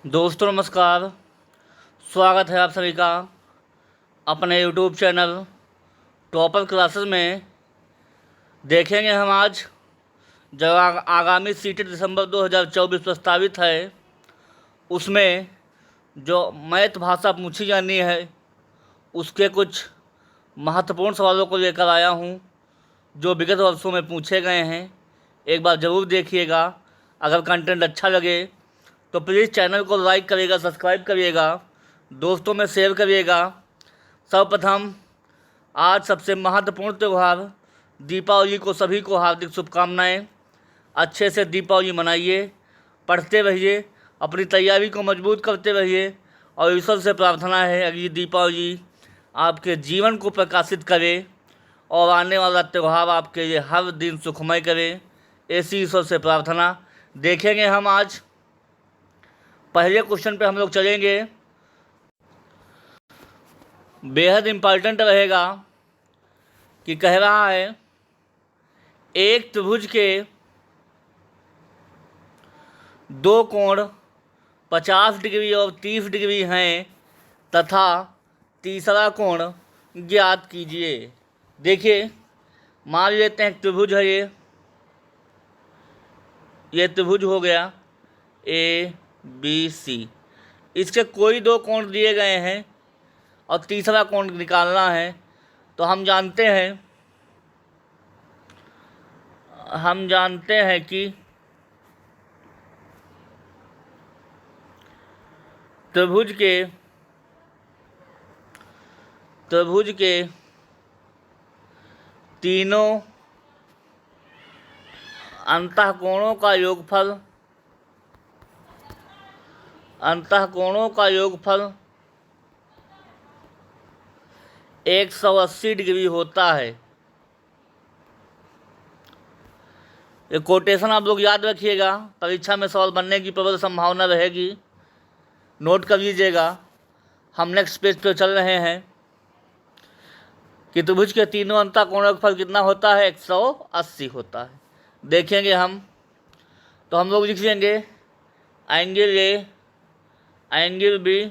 दोस्तों नमस्कार। स्वागत है आप सभी का अपने यूट्यूब चैनल टॉपर क्लासेस में। देखेंगे हम आज जो आगामी सीटेट दिसंबर 2024 प्रस्तावित है, उसमें जो मैथ भाषा पूछी जानी है उसके कुछ महत्वपूर्ण सवालों को लेकर आया हूँ जो विगत वर्षों में पूछे गए हैं। एक बार ज़रूर देखिएगा। अगर कंटेंट अच्छा लगे तो प्लीज़ चैनल को लाइक करिएगा, सब्सक्राइब करिएगा, दोस्तों में शेयर करिएगा। सर्वप्रथम आज सबसे महत्वपूर्ण त्यौहार दीपावली को सभी को हार्दिक शुभकामनाएं। अच्छे से दीपावली मनाइए, पढ़ते रहिए, अपनी तैयारी को मजबूत करते रहिए और ईश्वर से प्रार्थना है अगली दीपावली आपके जीवन को प्रकाशित करे और आने वाला त्यौहार आपके लिए हर दिन सुखमय करे। ऐसी ईश्वर से प्रार्थना। देखेंगे हम आज पहले क्वेश्चन पे हम लोग चलेंगे। बेहद इम्पॉर्टेंट रहेगा कि कह रहा है एक त्रिभुज के दो कोण 50 डिग्री और 30 डिग्री हैं तथा तीसरा कोण ज्ञात कीजिए। देखिए, मान लेते हैं त्रिभुज है ये त्रिभुज हो गया ए बी सी। इसके कोई दो कोण दिए गए हैं और तीसरा कोण निकालना है। तो हम जानते हैं कि त्रिभुज के तीनों अंतःकोणों का योगफल 180 डिग्री होता है। ये कोटेशन आप लोग याद रखिएगा, परीक्षा में सवाल बनने की प्रबल संभावना रहेगी। नोट कर लीजिएगा। हम नेक्स्ट पेज पर चल रहे हैं कि त्रिभुज के तीनों अंतःकोणों का फल कितना होता है, 180 होता है। देखेंगे हम, तो हम लोग लिख लेंगे angle A angle B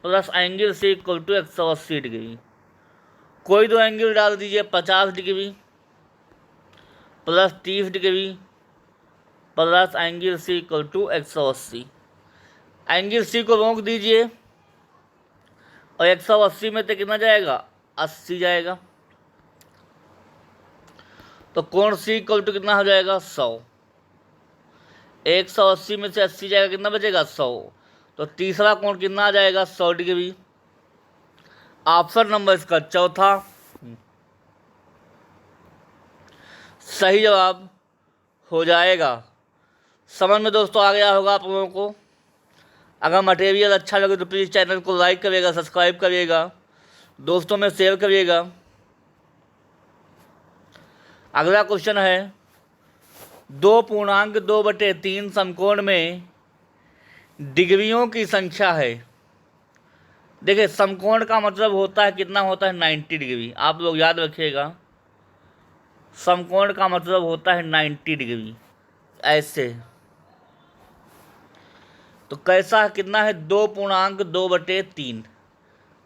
plus angle C equal to 180 degree. कोई दो एंगल डाल दीजिए, 50 degree plus 30 degree plus angle C equal to 180। Angle C को रोक दीजिए और 180 में तो कितना जाएगा, 80 जाएगा। तो कोण सी इक्वल टू कितना हो जाएगा, 100। 180 में से 80 जाएगा, कितना बचेगा, 100। तो तीसरा कोण कितना आ जाएगा, 100 डिग्री। ऑप्शन नंबर इसका चौथा सही जवाब हो जाएगा। समझ में दोस्तों आ गया होगा आप लोगों को। अगर मटेरियल अच्छा लगे तो प्लीज़ चैनल को लाइक करिएगा, सब्सक्राइब करिएगा, दोस्तों में शेयर करिएगा। अगला क्वेश्चन है 2.2/3 समकोण में डिग्रियों की संख्या है। देखिए, समकोण का मतलब होता है कितना होता है, 90 डिग्री। आप लोग याद रखिएगा, समकोण का मतलब होता है 90 डिग्री। ऐसे तो कैसा कितना है, 2.2/3।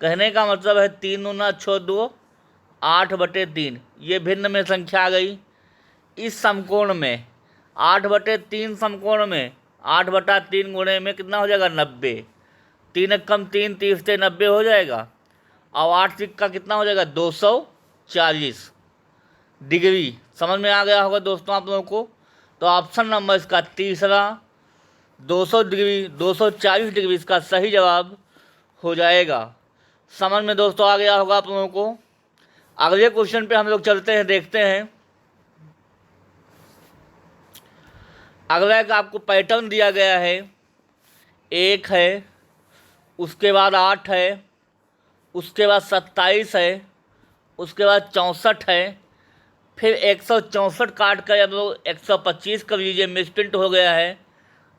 कहने का मतलब है 3 दूना 6 2 8/3। ये भिन्न में संख्या आ गई। इस समकोण में 8/3 समकोण में 8/3 गुणे में कितना हो जाएगा, 90। 3 एकम 3, 30 से 90 हो जाएगा। और 8 सिक्का कितना हो जाएगा, 240 डिग्री। समझ में आ गया होगा दोस्तों आप लोगों को। तो ऑप्शन नंबर इसका तीसरा 200 डिग्री 240 डिग्री इसका सही जवाब हो जाएगा। समझ में दोस्तों आ गया होगा आप लोगों को। अगले क्वेश्चन पे हम लोग चलते हैं, देखते हैं। अगला एक आपको पैटर्न दिया गया है, 1 है, उसके बाद 8 है, उसके बाद 27 है, उसके बाद 64 है, फिर 164 काट कर हम लोग 125 कर लीजिए, मिसप्रिंट हो गया है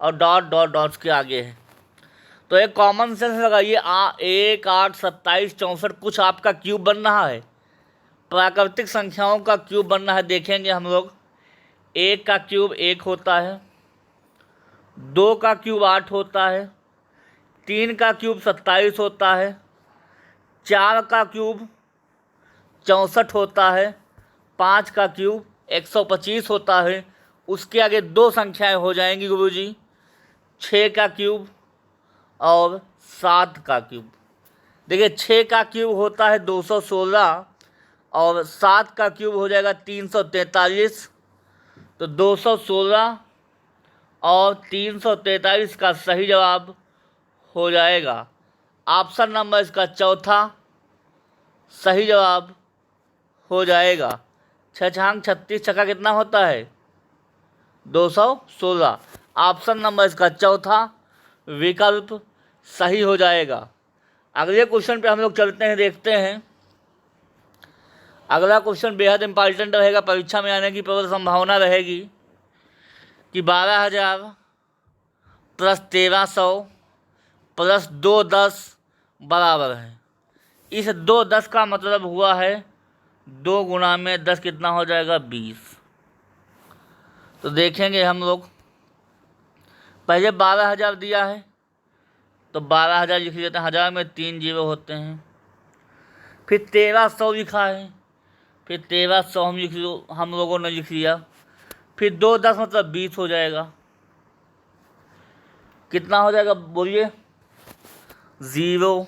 और डॉट डॉट डॉट्स के आगे है। तो एक कॉमन सेंस लगाइए, 1 8 27 64 कुछ आपका क्यूब बन रहा है, प्राकृतिक संख्याओं का क्यूब बन रहा है। देखेंगे हम लोग, 1 का क्यूब 1 होता है, 2 का क्यूब 8 होता है, 3 का क्यूब 27 होता है, 4 का क्यूब 64 होता है, 5 का क्यूब 125 होता है। उसके आगे 2 संख्याएं हो जाएंगी गुरुजी, 6 का क्यूब और 7 का क्यूब। देखिए 6 का क्यूब होता है 216 और 7 का क्यूब हो जाएगा 343। तो 216 और 343 का सही जवाब हो जाएगा ऑप्शन नंबर इसका चौथा सही जवाब हो जाएगा। 6 छांग 36, छक्का कितना होता है 216। ऑप्शन नंबर इसका चौथा विकल्प सही हो जाएगा। अगले क्वेश्चन पे हम लोग चलते हैं, देखते हैं। अगला क्वेश्चन बेहद इंपॉर्टेंट रहेगा, परीक्षा में आने की प्रबल संभावना रहेगी कि 12,000 प्लस 1,300 प्लस 210 बराबर है। इस 210 का मतलब हुआ है 2 गुना में 10 कितना हो जाएगा 20। तो देखेंगे हम लोग, पहले 12,000 दिया है तो 12,000 लिख लेते हैं, 1000 में 3 जीरो होते हैं। फिर 1,300 लिखा है, फिर 1,300 हम लोगों ने लिख लिया। फिर 210 मतलब 20 हो जाएगा। कितना हो जाएगा बोलिए 0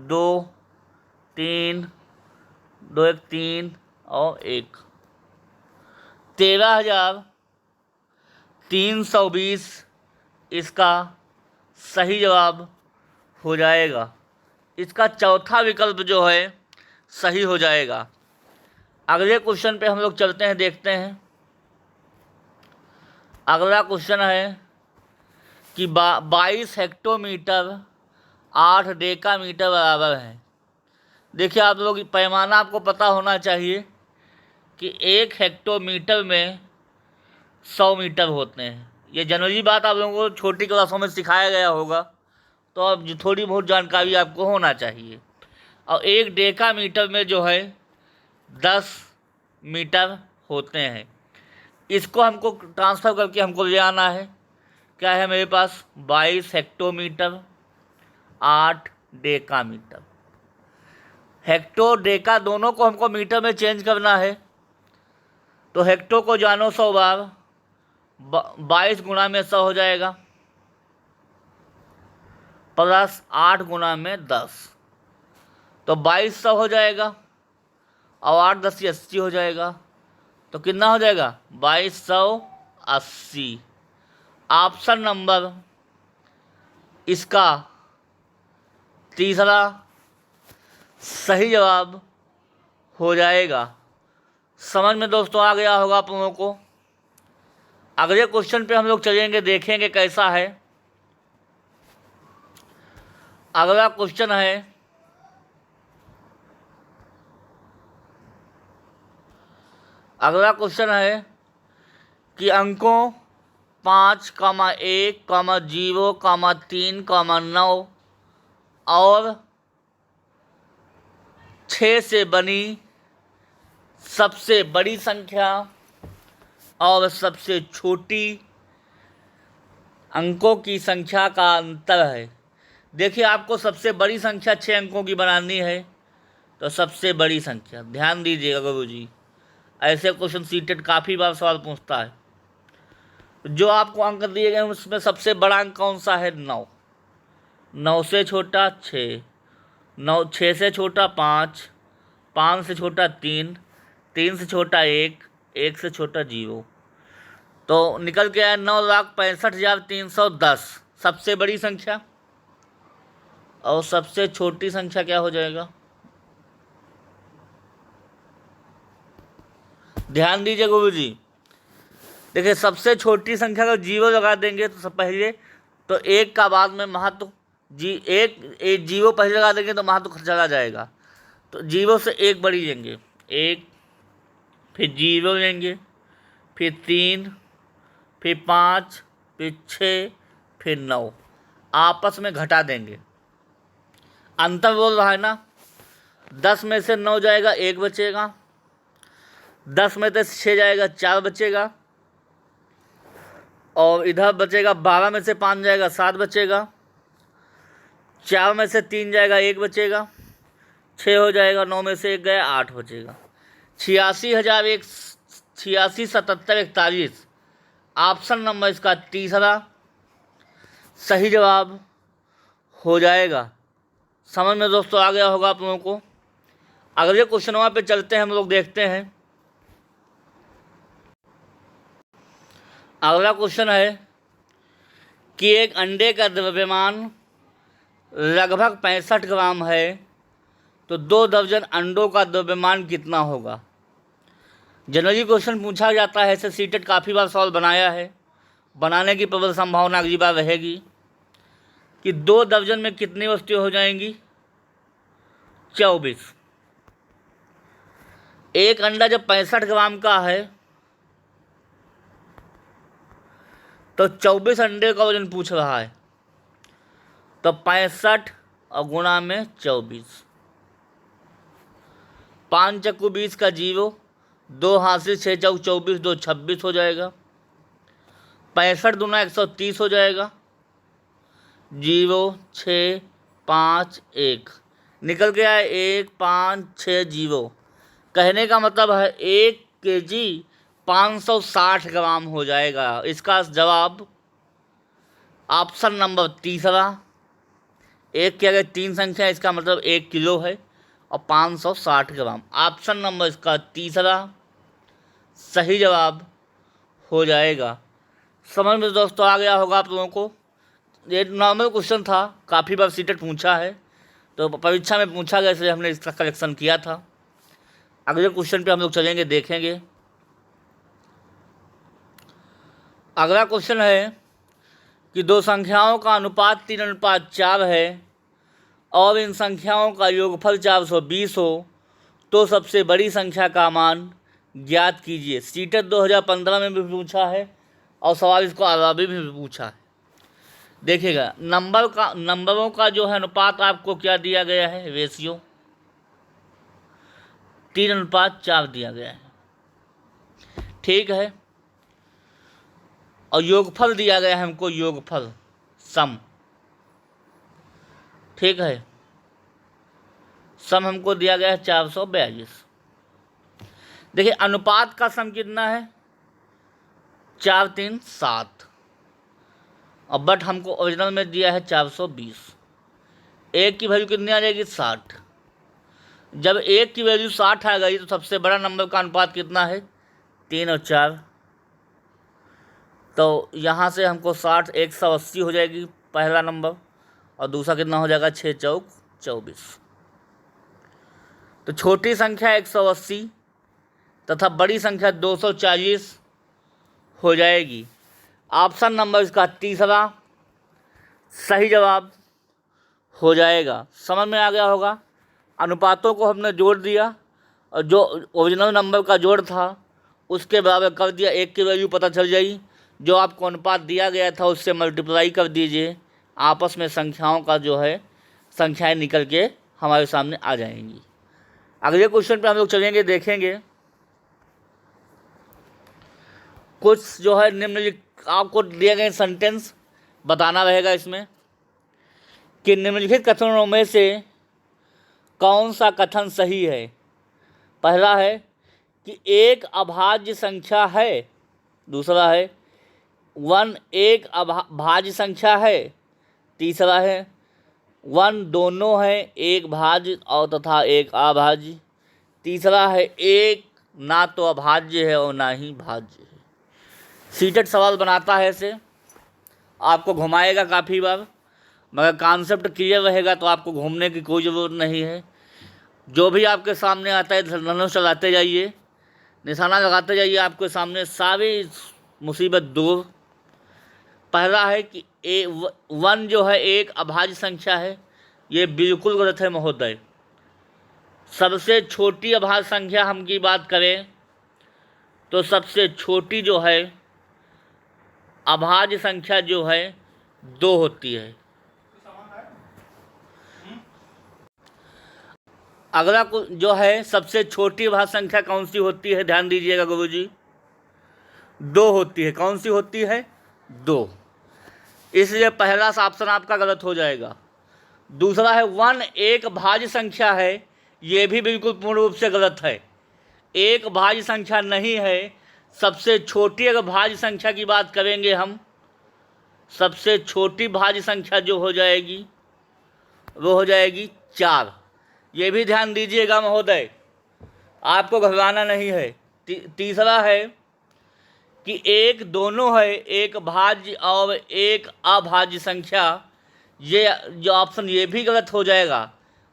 2 3 2 1 3 और 1। 13,320 इसका सही जवाब हो जाएगा। इसका चौथा विकल्प जो है सही हो जाएगा। अगले क्वेश्चन पे हम लोग चलते हैं, देखते हैं। अगला क्वेश्चन है कि 22 हेक्टोमीटर 8 डेकामीटर बराबर है। देखिए आप लोग, पैमाना आपको पता होना चाहिए कि 1 हेक्टोमीटर में 100 मीटर होते हैं। ये जनरली बात आप लोगों को छोटी क्लासों में सिखाया गया होगा, तो अब थोड़ी बहुत जानकारी आपको होना चाहिए। और 1 डेकामीटर में जो है 10 मीटर होते हैं। इसको हमको ट्रांसफ़र करके हमको ले आना है। क्या है मेरे पास 22 हेक्टोमीटर 8 डेकामीटर। हेक्टो डेका दोनों को हमको मीटर में चेंज करना है। तो हेक्टो को जानो 100 बार, 22 गुना में 100 हो जाएगा, प्लस 8 गुना में 10, तो 2200 हो जाएगा। और 8 10 80 हो जाएगा। तो कितना हो जाएगा 2280। ऑप्शन नंबर इसका तीसरा सही जवाब हो जाएगा। समझ में दोस्तों आ गया होगा आप लोगों को। अगले क्वेश्चन पे हम लोग चलेंगे, देखेंगे कैसा है। अगला क्वेश्चन है कि अंकों 5, 1, 0, 3, 9 और 6 से बनी सबसे बड़ी संख्या और सबसे छोटी अंकों की संख्या का अंतर है। देखिए आपको सबसे बड़ी संख्या 6 अंकों की बनानी है, तो सबसे बड़ी संख्या ध्यान दीजिएगा गुरुजी, ऐसे क्वेश्चन सीटेट काफ़ी बार सवाल पूछता है। जो आपको अंक दिए गए उसमें सबसे बड़ा अंक कौन सा है 9, 9 से छोटा 6, 9 6 से छोटा 5, 5 से छोटा 3, 3 से छोटा 1, 1 से छोटा 0। तो निकल के आया 9,65,310 सबसे बड़ी संख्या। और सबसे छोटी संख्या क्या हो जाएगा, ध्यान दीजिए गुरुजी। देखिए सबसे छोटी संख्या का 0 लगा देंगे तो सब पहले, तो 1 का बाद में महत्व एक 0 पहले लगा देंगे तो महत्व चला जाएगा। तो 0 से 1 बड़ी लेंगे 1, फिर 0 लेंगे, फिर 3, फिर 5, फिर 6, फिर 9, आपस में घटा देंगे। अंतर बोल रहा है ना, 10 में से 9 जाएगा 1 बचेगा, 10 में से 6 जाएगा 4 बचेगा, और इधर बचेगा 12 में से 5 जाएगा 7 बचेगा, 4 में से 3 जाएगा, 1 बचेगा, 6 हो जाएगा, 9 में से 1 गया, 8 बचेगा। 86,001 86,77,41 ऑप्शन नंबर इसका तीसरा सही जवाब हो जाएगा। समझ में दोस्तों आ गया होगा आप लोगों को। अगले क्वेश्चनों पे चलते हैं, हम लोग देखते हैं। अगला क्वेश्चन है कि एक अंडे का द्रव्यमान लगभग 65 ग्राम है, तो 2 दर्जन अंडों का द्रव्यमान कितना होगा। जनरली क्वेश्चन पूछा जाता है, ऐसे सीटेट काफ़ी बार सवाल बनाया है, बनाने की प्रबल संभावना अगली बार रहेगी कि 2 दर्जन में कितनी वस्तुएं हो जाएंगी, 24। एक अंडा जब 65 ग्राम का है तो 24 अंडे का वजन पूछ रहा है, तो 65 और गुणा में 24, 5 चक्कू 20 का 0, 2 हाथ से 6 चौक 24, 2 26 हो जाएगा। 65 दूना 130 हो जाएगा। 0 6 5 1 निकल के आए 1 5 6 0। कहने का मतलब है 1 kg 560 ग्राम हो जाएगा। इसका जवाब ऑप्शन नंबर तीसरा, 1 की अगर 3 संख्या इसका मतलब 1 किलो है और 560 ग्राम। ऑप्शन नंबर इसका तीसरा सही जवाब हो जाएगा। समझ में दोस्तों आ गया होगा आप लोगों को। ये नॉर्मल क्वेश्चन था, काफ़ी बार सीटेट पूछा है, तो परीक्षा में पूछा गया, इसलिए हमने इसका कलेक्शन किया था। अगले क्वेश्चन पे हम लोग चलेंगे, देखेंगे। अगला क्वेश्चन है कि 2 संख्याओं का अनुपात 3:4 है और इन संख्याओं का योगफल 420 हो तो सबसे बड़ी संख्या का मान ज्ञात कीजिए। सीटेट 2015 में भी पूछा है और सवाल इसको अरबी में भी पूछा है। देखिएगा, नंबरों का जो है अनुपात आपको क्या दिया गया है, रेशियो 3:4 दिया गया है, ठीक है। और योगफल दिया गया है हमको, योगफल सम, ठीक है। सम हमको दिया गया है 442। देखिए अनुपात का सम कितना है, 4 3 7, और बट हमको ओरिजिनल में दिया है 420। एक की वैल्यू कितनी आ जाएगी, 60। जब एक की वैल्यू 60 आ गई तो सबसे बड़ा नंबर का अनुपात कितना है, 3 और 4। तो यहाँ से हमको 60 180 हो जाएगी पहला नंबर, और दूसरा कितना हो जाएगा, 6 चौक 24। तो छोटी संख्या 180 तथा बड़ी संख्या 240 हो जाएगी। ऑप्शन नंबर इसका तीसरा सही जवाब हो जाएगा। समझ में आ गया होगा। अनुपातों को हमने जोड़ दिया और जो ओरिजिनल नंबर का जोड़ था उसके बराबर कर दिया, एक की वैल्यू पता चल जाएगी, जो आपको अनुपात दिया गया था उससे मल्टीप्लाई कर दीजिए, आपस में संख्याओं का जो है संख्याएं निकल के हमारे सामने आ जाएंगी। अगले क्वेश्चन पे हम लोग चलेंगे, देखेंगे। कुछ जो है निम्नलिखित आपको दिए गए सेंटेंस बताना रहेगा इसमें कि निम्नलिखित कथनों में से कौन सा कथन सही है। पहला है कि एक अभाज्य संख्या है, दूसरा है 1 एक भाज्य संख्या है, तीसरा है 1 दोनों है, एक भाज्य और तथा एक अभाज्य, तीसरा है एक ना तो अभाज्य है और ना ही भाज्य है। सीटेट सवाल बनाता है, ऐसे आपको घुमाएगा काफ़ी बार, मगर कॉन्सेप्ट क्लियर रहेगा तो आपको घूमने की कोई ज़रूरत नहीं है। जो भी आपके सामने आता है धनुष चलाते जाइए, निशाना लगाते जाइए, आपके सामने सारी मुसीबत दूर। पहला है कि 1 जो है एक अभाज्य संख्या है, ये बिल्कुल गलत है महोदय। सबसे छोटी अभाज्य संख्या हम की बात करें तो सबसे छोटी जो है अभाज्य संख्या जो है 2 होती है। अगला जो है सबसे छोटी अभाज्य संख्या कौन सी होती है, ध्यान दीजिएगा गुरुजी, 2 होती है। कौन सी होती है, 2। इसलिए पहला ऑप्शन आपका गलत हो जाएगा। दूसरा है 1 एक भाज्य संख्या है, ये भी बिल्कुल पूर्ण रूप से गलत है। एक भाज्य संख्या नहीं है। सबसे छोटी अगर भाज्य संख्या की बात करेंगे हम, सबसे छोटी भाज्य संख्या जो हो जाएगी वो हो जाएगी 4। ये भी ध्यान दीजिएगा महोदय, आपको घबराना नहीं है। तीसरा है कि एक दोनों है, एक भाज्य और एक अभाज्य संख्या, ये जो ऑप्शन ये भी गलत हो जाएगा।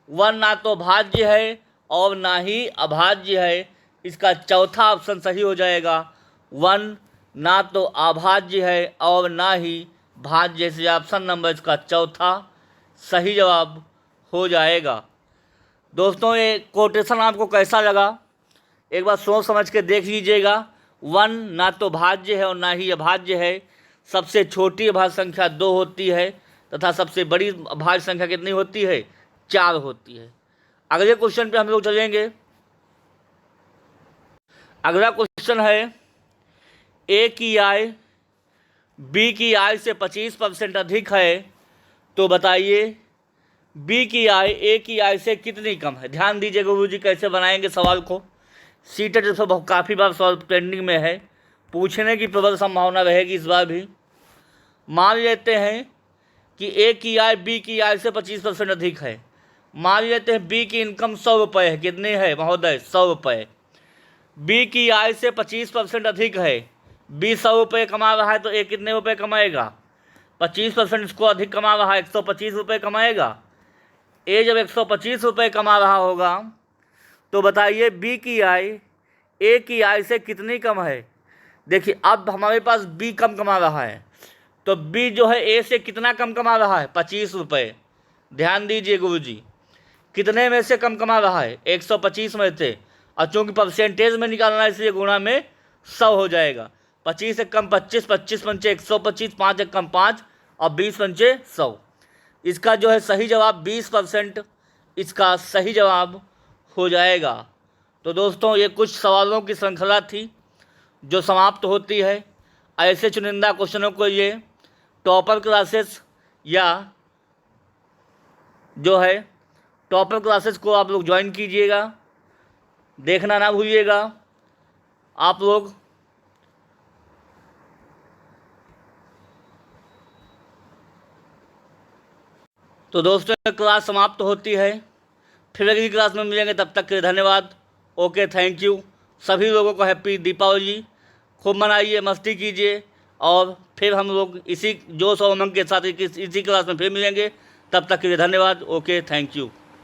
1 ना तो भाज्य है और ना ही अभाज्य है, इसका चौथा ऑप्शन सही हो जाएगा। 1 ना तो अभाज्य है और ना ही भाज्य, से ऑप्शन नंबर इसका चौथा सही जवाब हो जाएगा। दोस्तों ये कोटेशन आपको कैसा लगा एक बार सोच समझ के देख लीजिएगा। 1 ना तो भाज्य है और ना ही अभाज्य है। सबसे छोटी अभाज्य संख्या 2 होती है तथा सबसे बड़ी अभाज्य संख्या कितनी होती है? 4 होती है। अगले क्वेश्चन पे हम लोग चलेंगे। अगला क्वेश्चन है ए की आय बी की आय से 25% अधिक है, तो बताइए बी की आय ए की आय से कितनी कम है। ध्यान दीजिए गुरुजी कैसे बनाएंगे सवाल को। सीटेट जो सब काफ़ी बार सवाल पेंडिंग में है, पूछने की प्रबल संभावना रहेगी इस बार भी। मान लेते हैं कि ए की आय बी की आय से 25% अधिक है। मान लेते हैं बी की इनकम 100 रुपये है। कितनी है महोदय? 100 रुपये। बी की आय से 25% अधिक है। बी 100 रुपये कमा रहा है तो ए कितने रुपये कमाएगा? 25% इसको अधिक कमा रहा है, 125 रुपये कमाएगा। ए जब 125 रुपये कमा रहा होगा तो बताइए बी की आय ए की आय से कितनी कम है। देखिए अब हमारे पास बी कम कमा रहा है, तो बी जो है ए से कितना कम कमा रहा है? 25 रुपये। ध्यान दीजिए गुरुजी, कितने में से कम कमा रहा है? 125 में से, और चूँकि परसेंटेज में निकालना है इसलिए गुणा में 100 हो जाएगा। 25 से कम 25, 25 पंचे 125, 5 एक कम 5 और 20 पंचे 100। इसका जो है सही जवाब 20% इसका सही जवाब हो जाएगा। तो दोस्तों ये कुछ सवालों की श्रृंखला थी जो समाप्त होती है। ऐसे चुनिंदा क्वेश्चनों को ये टॉपर क्लासेस या जो है टॉपर क्लासेस को आप लोग ज्वाइन कीजिएगा, देखना ना भूलिएगा आप लोग। तो दोस्तों क्लास समाप्त होती है, फिर अगली क्लास में मिलेंगे। तब तक के लिए धन्यवाद। Okay, thank you. सभी लोगों को हैप्पी दीपावली। खूब मनाइए, मस्ती कीजिए, और फिर हम लोग इसी जोश और उमंग के साथ इसी क्लास में फिर मिलेंगे। तब तक के लिए धन्यवाद। Okay, thank you.